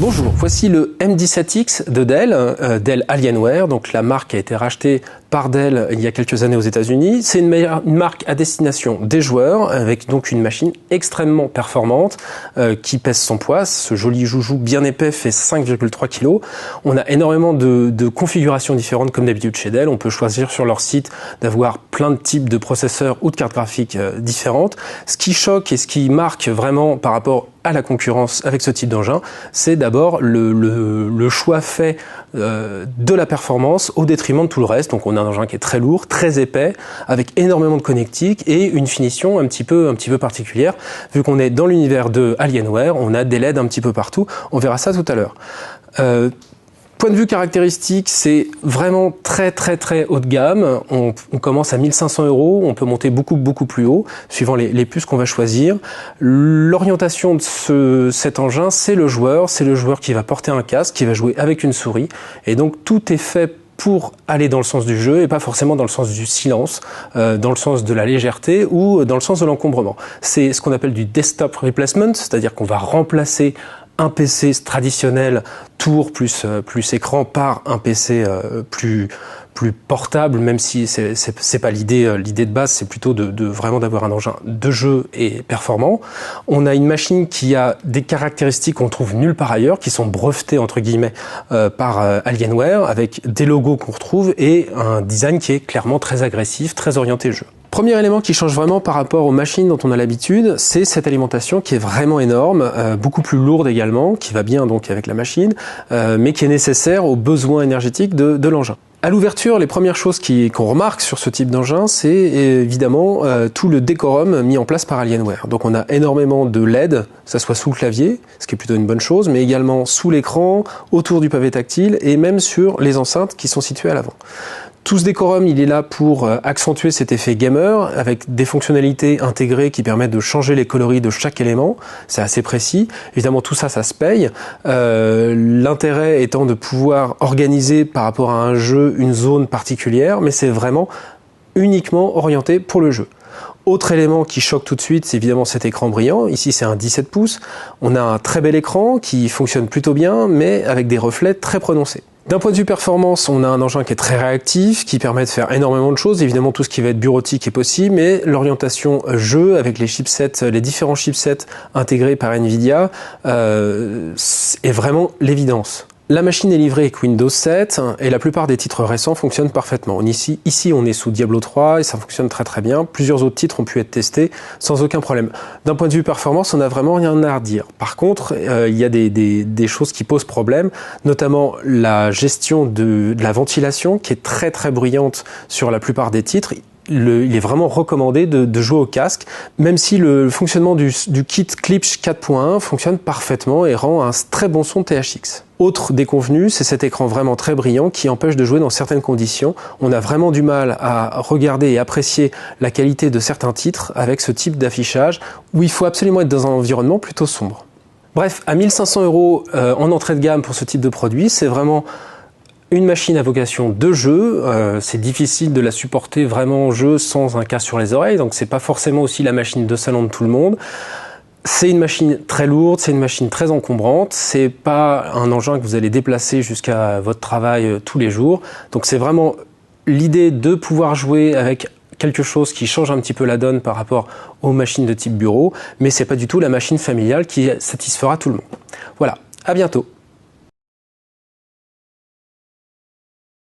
Bonjour, voici le M17X de Dell, Dell Alienware. Donc la marque a été rachetée par Dell il y a quelques années aux États-Unis. C'est une marque à destination des joueurs, avec donc une machine extrêmement performante qui pèse son poids. Ce joli joujou bien épais fait 5,3 kg. On a énormément de configurations différentes comme d'habitude chez Dell. On peut choisir sur leur site d'avoir plein de types de processeurs ou de cartes graphiques différentes. Ce qui choque et ce qui marque vraiment par rapport à la concurrence avec ce type d'engin, c'est d'abord le choix fait de la performance au détriment de tout le reste. Donc on a un engin qui est très lourd, très épais, avec énormément de connectiques et une finition un petit peu particulière. Vu qu'on est dans l'univers de Alienware, on a des LED un petit peu partout. On verra ça tout à l'heure. Point de vue caractéristique, c'est vraiment très haut de gamme. On commence à 1500 €, on peut monter beaucoup plus haut, suivant les puces qu'on va choisir. L'orientation de cet engin, c'est le joueur qui va porter un casque, qui va jouer avec une souris, et donc tout est fait pour aller dans le sens du jeu et pas forcément dans le sens du silence, dans le sens de la légèreté ou dans le sens de l'encombrement. C'est ce qu'on appelle du desktop replacement, c'est-à-dire qu'on va remplacer un PC traditionnel tour plus écran par un PC plus portable, même si c'est pas l'idée de base, c'est plutôt vraiment d'avoir un engin de jeu et performant. On a une machine qui a des caractéristiques qu'on trouve nulle part ailleurs, qui sont brevetées entre guillemets par Alienware, avec des logos qu'on retrouve et un design qui est clairement très agressif, très orienté jeu. Premier élément qui change vraiment par rapport aux machines dont on a l'habitude, c'est cette alimentation qui est vraiment énorme, beaucoup plus lourde également, qui va bien donc avec la machine, mais qui est nécessaire aux besoins énergétiques de l'engin. À l'ouverture, les premières choses qu'on remarque sur ce type d'engin, c'est évidemment tout le décorum mis en place par Alienware. Donc on a énormément de LED, que ce soit sous le clavier, ce qui est plutôt une bonne chose, mais également sous l'écran, autour du pavé tactile et même sur les enceintes qui sont situées à l'avant. Tout ce décorum, il est là pour accentuer cet effet gamer avec des fonctionnalités intégrées qui permettent de changer les coloris de chaque élément. C'est assez précis. Évidemment, tout ça, ça se paye. L'intérêt étant de pouvoir organiser par rapport à un jeu une zone particulière, mais c'est vraiment uniquement orienté pour le jeu. Autre élément qui choque tout de suite, c'est évidemment cet écran brillant. Ici, c'est un 17 pouces. On a un très bel écran qui fonctionne plutôt bien, mais avec des reflets très prononcés. D'un point de vue performance, on a un engin qui est très réactif, qui permet de faire énormément de choses. Évidemment, tout ce qui va être bureautique est possible, mais l'orientation jeu avec les chipsets, les différents chipsets intégrés par Nvidia, est vraiment l'évidence. La machine est livrée avec Windows 7 et la plupart des titres récents fonctionnent parfaitement. Ici, on est sous Diablo 3 et ça fonctionne très bien. Plusieurs autres titres ont pu être testés sans aucun problème. D'un point de vue performance, on n'a vraiment rien à redire. Par contre, il y a des choses qui posent problème, notamment la gestion de la ventilation qui est très bruyante sur la plupart des titres. Il est vraiment recommandé de jouer au casque, même si le fonctionnement du kit Klipsch 4.1 fonctionne parfaitement et rend un très bon son THX. Autre déconvenu, c'est cet écran vraiment très brillant qui empêche de jouer dans certaines conditions. On a vraiment du mal à regarder et apprécier la qualité de certains titres avec ce type d'affichage où il faut absolument être dans un environnement plutôt sombre. Bref, à 1500 € en entrée de gamme pour ce type de produit, c'est vraiment une machine à vocation de jeu. C'est difficile de la supporter vraiment en jeu sans un casque sur les oreilles, donc c'est pas forcément aussi la machine de salon de tout le monde. C'est une machine très lourde, c'est une machine très encombrante, c'est pas un engin que vous allez déplacer jusqu'à votre travail tous les jours. Donc c'est vraiment l'idée de pouvoir jouer avec quelque chose qui change un petit peu la donne par rapport aux machines de type bureau, mais c'est pas du tout la machine familiale qui satisfera tout le monde. Voilà, à bientôt.